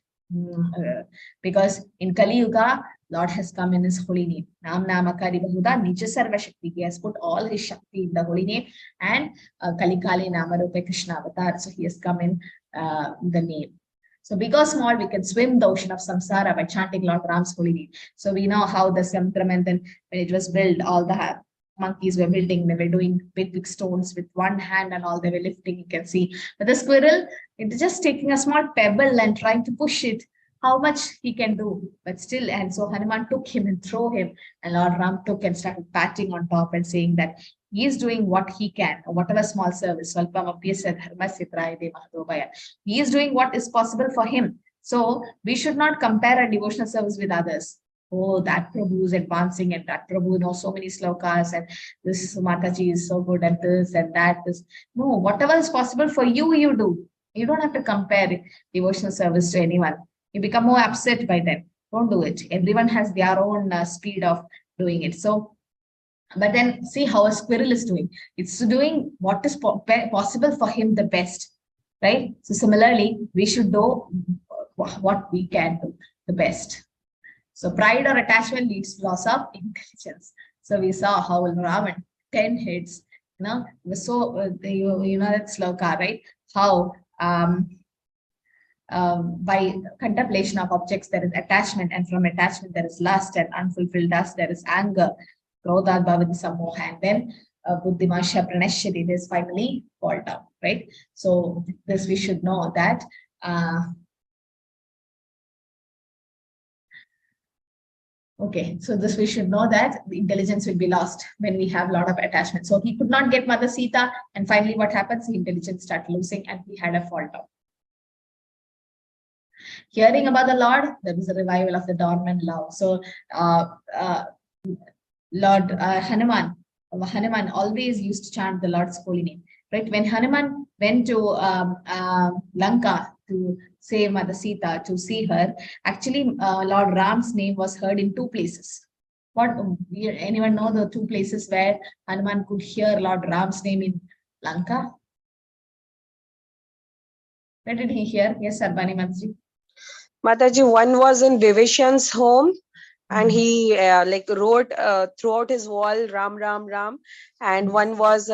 Because in Kali Yuga, Lord has come in his holy name. Nam Namakari Bahuda Nija Sarva Shakti. He has put all his Shakti in the holy name, and Kali Kali Namarupe Krishna Avatar. So he has come in the name. So big or small, we can swim the ocean of samsara by chanting Lord Ram's holy name. So we know how the Samtraman, then when it was built, all the monkeys were building, they were doing big stones with one hand and all they were lifting, you can see. But the squirrel, it's just taking a small pebble and trying to push it, how much he can do, but still. And so Hanuman took him and threw him, and Lord Ram took and started patting on top and saying that he is doing what he can, whatever small service. He is doing what is possible for him. So we should not compare a devotional service with others. Oh, that Prabhu is advancing, and that Prabhu knows so many slokas, and this Mataji is so good at this and that. No, whatever is possible for you, you do. You don't have to compare devotional service to anyone. You become more upset by them. Don't do it. Everyone has their own speed of doing it. So, but then see how a squirrel is doing. It's doing what is possible for him the best, right? So similarly, we should do what we can do the best. So pride or attachment leads to loss of intelligence. So we saw how Ravan, 10 heads, so you know that sloka, right? How by contemplation of objects there is attachment, and from attachment there is lust, and unfulfilled lust there is anger, krodha bhavati samoha, and then buddhimasha pranashyati, this finally fall down, right? So this we should know that okay, so this we should know that the intelligence will be lost when we have a lot of attachment. So he could not get Mother Sita, and finally what happens? The intelligence started losing, and he had a fall down. Hearing about the Lord, there was a revival of the dormant love. So Lord Hanuman always used to chant the Lord's holy name, right? When Hanuman went to Lanka to save Mother Sita, to see her, actually Lord Ram's name was heard in 2 places. What, anyone know the 2 places where Hanuman could hear Lord Ram's name in Lanka? Where did he hear? Yes, Sarbani Mataji. Mataji, one was in Vivishyan's home, and he wrote throughout his wall Ram Ram Ram, and one was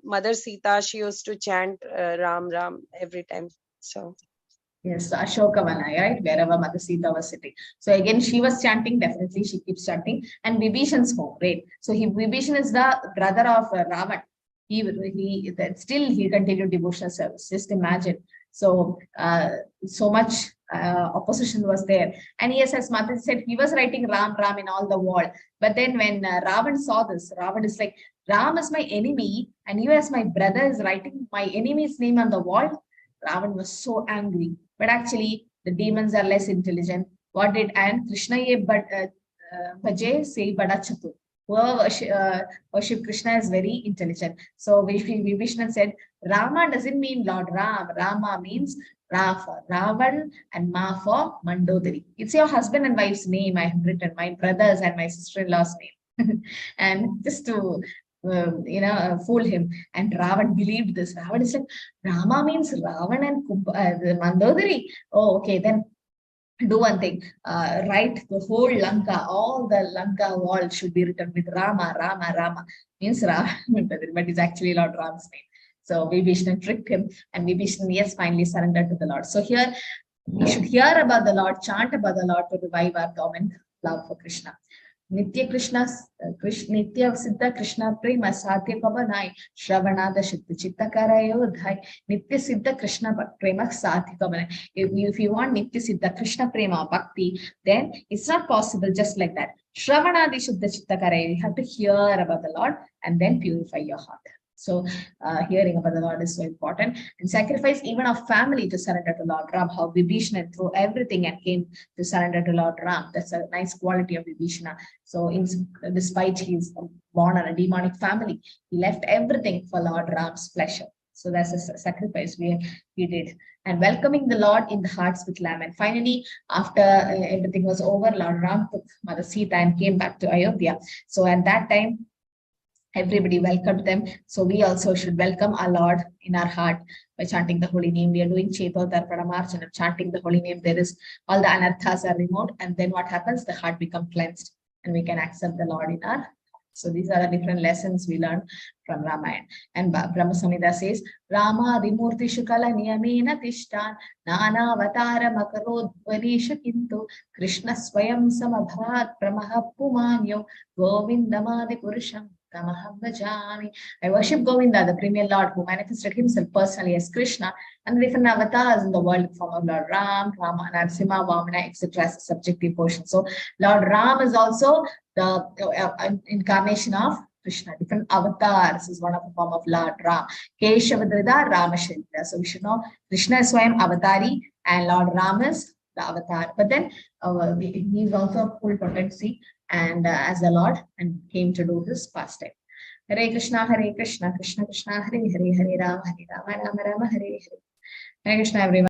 Mother Sita. She used to chant Ram Ram every time. So yes, Ashokavana, right? Wherever Mother Sita was sitting. So again, she was chanting, definitely she keeps chanting. And Vibhishan's home, right? So Vibhishan is the brother of Ravan. Still he continued devotional service. Just imagine. So so much opposition was there. And yes, as Mataji said, he was writing Ram Ram in all the wall. But then when Ravan saw this, Ravan is like, Ram is my enemy, and you as my brother is writing my enemy's name on the wall. Ravan was so angry. But actually, the demons are less intelligent. What did Krishna ye bhaje say bada chatu. Whoever worship Krishna is very intelligent. So Vibhishana said, Rama doesn't mean Lord Ram. Rama means Ra for Ravan and Ma for Mandodari. It's your husband and wife's name I have written, my brother's and my sister-in-law's name. And just to fool him. And Ravan believed this. Ravan is like, Rama means Ravan and Mandodari. Oh, okay, then do one thing, write the whole Lanka, all the Lanka wall should be written with Rama, Rama, Rama, means Rama, but it's actually Lord Ram's name. So Vibhishana tricked him, and Vibhishana, yes, finally surrendered to the Lord. So here, we should hear about the Lord, chant about the Lord to revive our dormant love for Krishna. Nitya Krishna, Nitya Siddha Krishna Prema Satya Pavanai, Shravanada Shitta Chitta Karayodhai, Nitya Siddha Krishna Prema Satya Pavanai. If you want Nitya Siddha Krishna Prema Bhakti, then it's not possible just like that. Shravanadi Shitta Chitta Karayodhai, you have to hear about the Lord and then purify your heart. So hearing about the Lord is so important. And sacrifice even of family to surrender to Lord Ram. How Vibhishana threw everything and came to surrender to Lord Ram. That's a nice quality of Vibhishana. So despite he's born in a demonic family, he left everything for Lord Ram's pleasure. So that's a sacrifice we did. And welcoming the Lord in the hearts with lamb. And finally, after everything was over, Lord Ram took Mother Sita and came back to Ayodhya. So at that time, everybody welcomed them. So we also should welcome our Lord in our heart by chanting the holy name. We are doing Cheto Darpana Marchana, chanting the holy name. There is all the anarthas are removed. And then what happens? The heart becomes cleansed and we can accept the Lord in our heart. So these are the different lessons we learn from Ramayana. And Brahma Samhita says, Rama Adimurti Shukala Niyamena Tishtan Nana Avatara Makarod Vanisha Kintu Krishna Swayam Samabhat Pramaha Pumanyo Govindamadi Purusham. I worship Govinda, the premier Lord who manifested himself personally as Krishna, and the different avatars in the world in the form of Lord Ram, Rama, Narasimha, Vamana, etc. as a subjective portion. So Lord Ram is also the incarnation of Krishna. Different avatars is one of the form of Lord Ram. Keshavadrida, Ramashrita. So we should know Krishna is Swayam Avatari and Lord Ram is the avatar. But then he is also full potency and as the Lord and came to do this pastime. Hare Krishna, Krishna Krishna, Hare Hare, Hare Rama, Rama Rama, Hare Hare. Hare Krishna, everyone.